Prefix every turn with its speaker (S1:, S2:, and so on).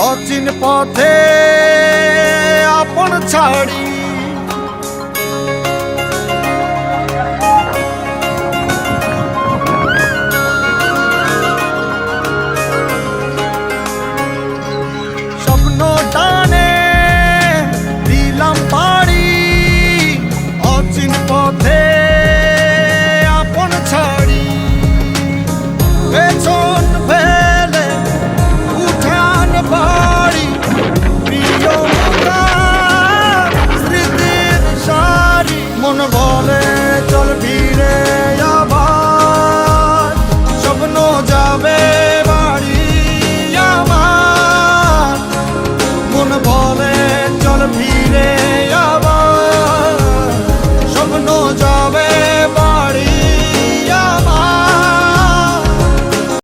S1: অচিন পথে আপন ছাড়ি স্বপ্ন টানে দিলাম পাড়ি অচিন পথে আপন ছাড়ি পেছন ফেলে উঠান বাড়ি প্রিয় স্মৃতির সারি মন বলে চল ফিরে আবার স্বপ্ন যাবে বাড়ি আমার মন বলে চল ফিরে